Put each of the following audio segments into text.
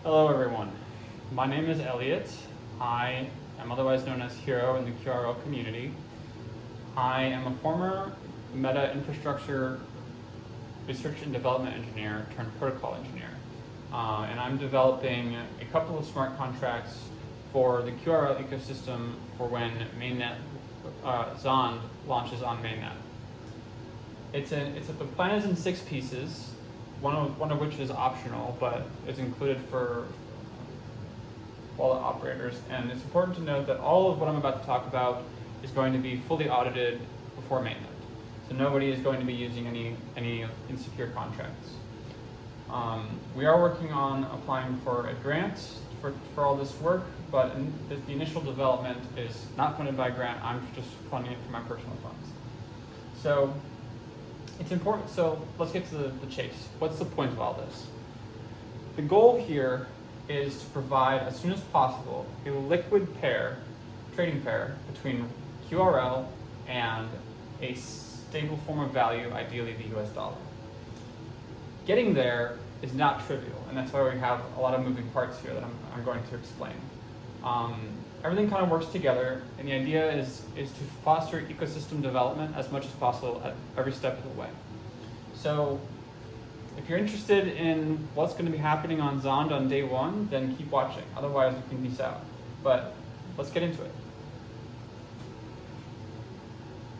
Hello everyone, my name is Elliot. I am otherwise known as Hero in the QRL community. I am a former meta infrastructure research and development engineer turned protocol engineer. And I'm developing a couple of smart contracts for the QRL ecosystem for when mainnet Zond launches on mainnet. The plan is in 6 pieces. One of which is optional, but is included for wallet operators. And it's important to note that all of what I'm about to talk about is going to be fully audited before mainnet. So nobody is going to be using any insecure contracts. We are working on applying for a grant for all this work, but the initial development is not funded by a grant. I'm just funding it from my personal funds. So it's important, so let's get to the chase. What's the point of all this? The goal here is to provide, as soon as possible, a liquid trading pair between QRL and a stable form of value, ideally the US dollar. Getting there is not trivial, and that's why we have a lot of moving parts here that I'm going to explain. Everything kind of works together, and the idea is to foster ecosystem development as much as possible at every step of the way. So if you're interested in what's going to be happening on Zond on day 1, then keep watching. Otherwise, you can miss out. But let's get into it.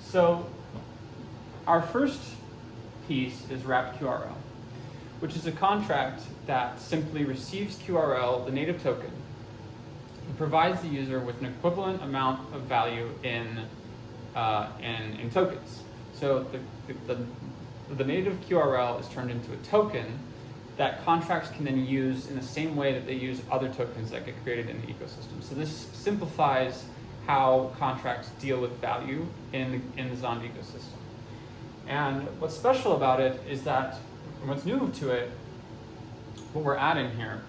So our first piece is wrapped QRL, which is a contract that simply receives QRL, the native token, and provides the user with an equivalent amount of value in tokens. So the native QRL is turned into a token that contracts can then use in the same way that they use other tokens that get created in the ecosystem. So this simplifies how contracts deal with value in the Zond ecosystem. And what's special about it is that, and what's new to it, what we're adding here,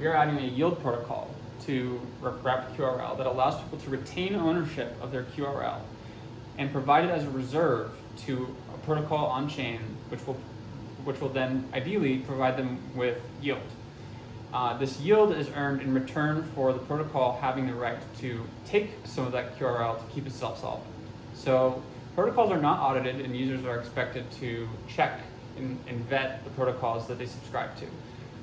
we are adding a yield protocol to wrap QRL that allows people to retain ownership of their QRL and provide it as a reserve to a protocol on chain, which will then ideally provide them with yield. This yield is earned in return for the protocol having the right to take some of that QRL to keep itself solvent. So protocols are not audited, and users are expected to check and vet the protocols that they subscribe to.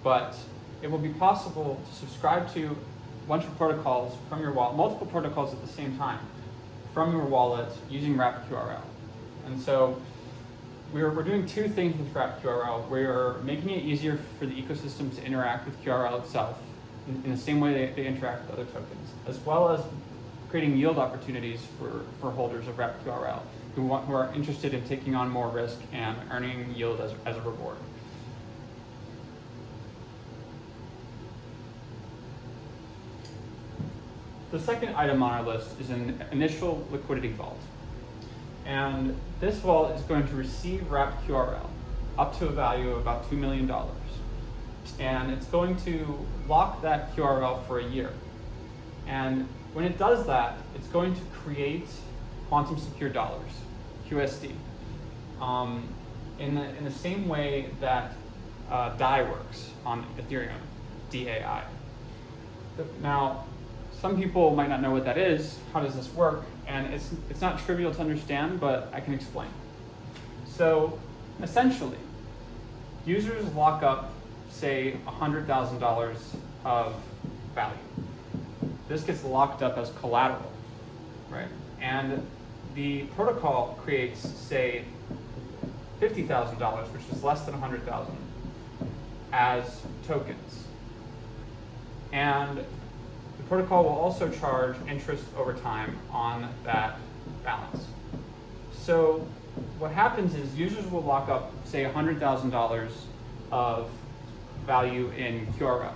But it will be possible to subscribe to a bunch of protocols from your wallet, multiple protocols at the same time, from your wallet using wrapped QRL. And so we're doing 2 things with wrapped QRL. We're making it easier for the ecosystem to interact with QRL itself in the same way they interact with other tokens, as well as creating yield opportunities for holders of wrapped QRL who are interested in taking on more risk and earning yield as a reward. The second item on our list is an initial liquidity vault. And this vault is going to receive wrapped QRL up to a value of about $2 million. And it's going to lock that QRL for a year. And when it does that, it's going to create quantum secure dollars, QSD, in the same way that DAI works on Ethereum, DAI. Now, some people might not know what that is. How does this work? And it's not trivial to understand, but I can explain. So essentially, users lock up, say, $100,000 of value. This gets locked up as collateral, right? And the protocol creates, say, $50,000, which is less than $100,000, as tokens. And the protocol will also charge interest over time on that balance. So what happens is users will lock up, say, $100,000 of value in QRL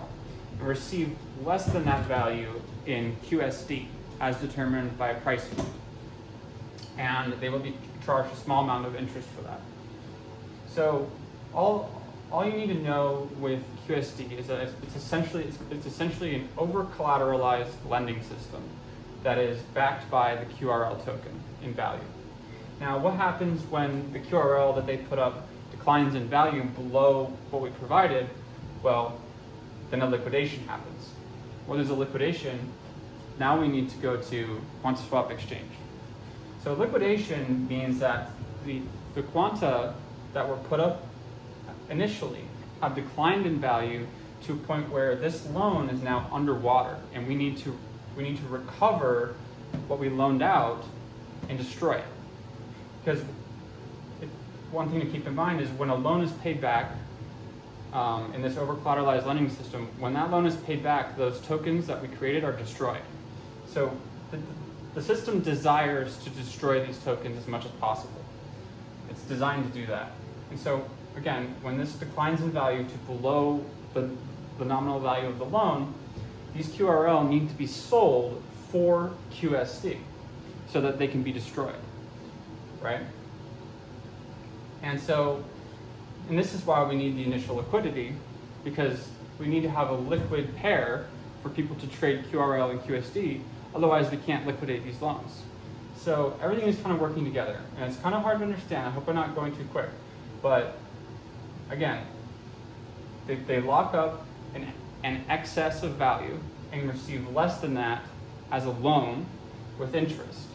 and receive less than that value in QSD as determined by a price fee. And they will be charged a small amount of interest for that. So all you need to know with QSD is that it's essentially an over-collateralized lending system that is backed by the QRL token in value. Now, what happens when the QRL that they put up declines in value below what we provided? Well, then a liquidation happens. When there's a liquidation, now we need to go to QuantaSwap exchange. So liquidation means that the quanta that were put up initially have declined in value to a point where this loan is now underwater, and we need to recover what we loaned out and destroy it. Because one thing to keep in mind is when a loan is paid back in this over-collateralized lending system, when that loan is paid back, those tokens that we created are destroyed. So the system desires to destroy these tokens as much as possible. It's designed to do that. And so, again, when this declines in value to below the nominal value of the loan, these QRL need to be sold for QSD so that they can be destroyed, right? And this is why we need the initial liquidity, because we need to have a liquid pair for people to trade QRL and QSD, otherwise we can't liquidate these loans. So everything is kind of working together, and it's kind of hard to understand. I hope I'm not going too quick, but again, they lock up an excess of value and receive less than that as a loan with interest.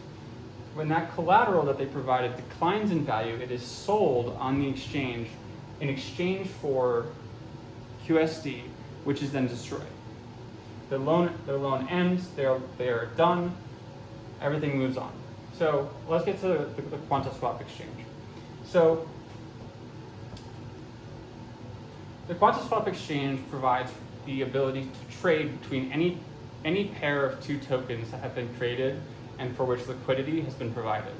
When that collateral that they provided declines in value, it is sold on the exchange in exchange for QSD, which is then destroyed. Their loan ends, they are done, everything moves on. So let's get to the QuantaSwap exchange. So the QuantaSwap exchange provides the ability to trade between any pair of two tokens that have been created and for which liquidity has been provided.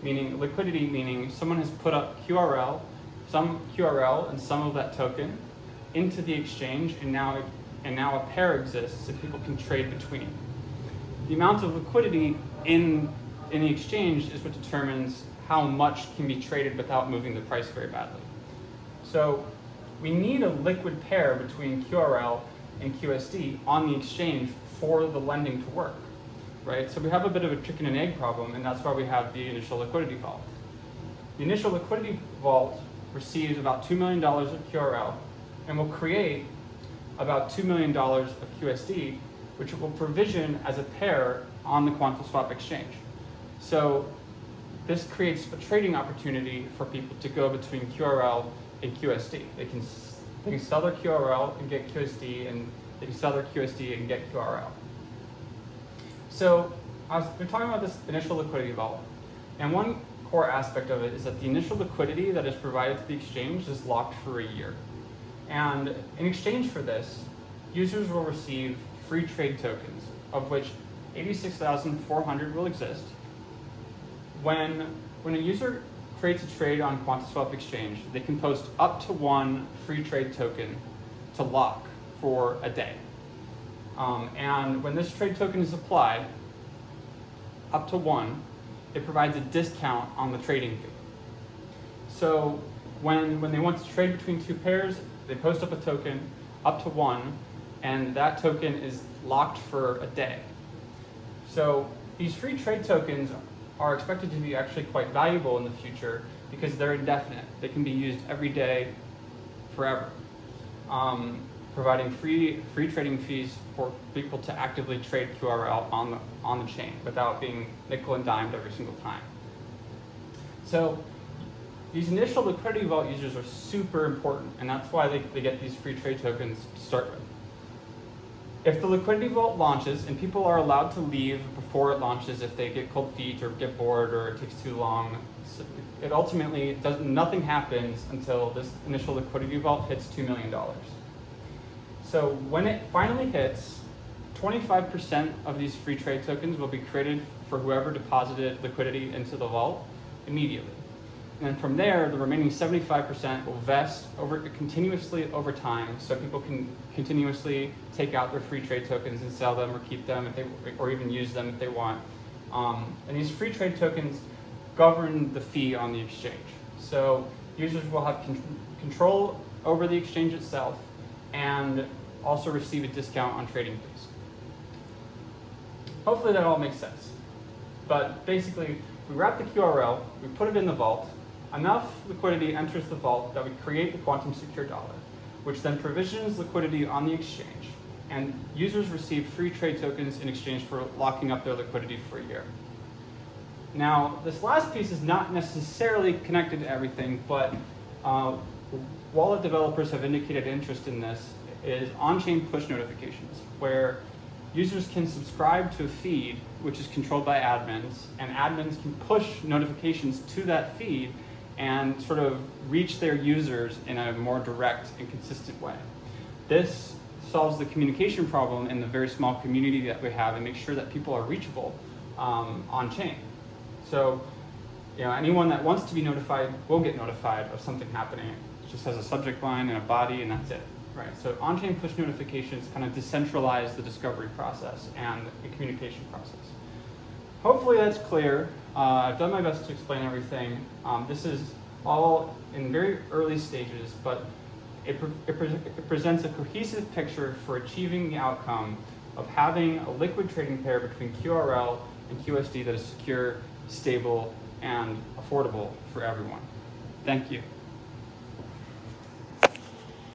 Liquidity meaning someone has put up some QRL and some of that token into the exchange, and now a pair exists that people can trade between. The amount of liquidity in the exchange is what determines how much can be traded without moving the price very badly. So we need a liquid pair between QRL and QSD on the exchange for the lending to work, right? So we have a bit of a chicken and egg problem, and that's why we have the initial liquidity vault. The initial liquidity vault receives about $2 million of QRL and will create about $2 million of QSD, which it will provision as a pair on the QuantaSwap exchange. So this creates a trading opportunity for people to go between QRL and QSD. They can sell their QRL and get QSD, and they can sell their QSD and get QRL. So I've been talking about this initial liquidity vault, and one core aspect of it is that the initial liquidity that is provided to the exchange is locked for a year. And in exchange for this, users will receive free trade tokens, of which 86,400 will exist. When a user creates a trade on QuantaSwap exchange, they can post up to one free trade token to lock for a day. And when this trade token is applied, up to one, it provides a discount on the trading fee. So when they want to trade between two pairs, they post up a token up to one, and that token is locked for a day. So these free trade tokens are expected to be actually quite valuable in the future because they're indefinite. They can be used every day, forever, providing free trading fees for people to actively trade QRL on the chain without being nickel and dimed every single time. So these initial liquidity vault users are super important, and that's why they get these free trade tokens to start with. If the liquidity vault launches, and people are allowed to leave before it launches if they get cold feet or get bored or it takes too long, it ultimately nothing happens until this initial liquidity vault hits $2 million. So when it finally hits, 25% of these free trade tokens will be created for whoever deposited liquidity into the vault immediately. And then from there, the remaining 75% will vest continuously over time, so people can continuously take out their free trade tokens and sell them or keep them or even use them if they want. And these free trade tokens govern the fee on the exchange. So users will have control over the exchange itself and also receive a discount on trading fees. Hopefully that all makes sense. But basically, we wrap the QRL, we put it in the vault, enough liquidity enters the vault that we create the quantum secure dollar, which then provisions liquidity on the exchange. and users receive free trade tokens in exchange for locking up their liquidity for a year. Now, this last piece is not necessarily connected to everything, but wallet developers have indicated interest in this is on-chain push notifications, where users can subscribe to a feed which is controlled by admins, and admins can push notifications to that feed and sort of reach their users in a more direct and consistent way. This solves the communication problem in the very small community that we have and makes sure that people are reachable on-chain. So, anyone that wants to be notified will get notified of something happening. It just has a subject line and a body, and that's it. Right. So on-chain push notifications kind of decentralize the discovery process and the communication process. Hopefully that's clear. I've done my best to explain everything. This is all in very early stages, but it presents a cohesive picture for achieving the outcome of having a liquid trading pair between QRL and QSD that is secure, stable, and affordable for everyone. Thank you.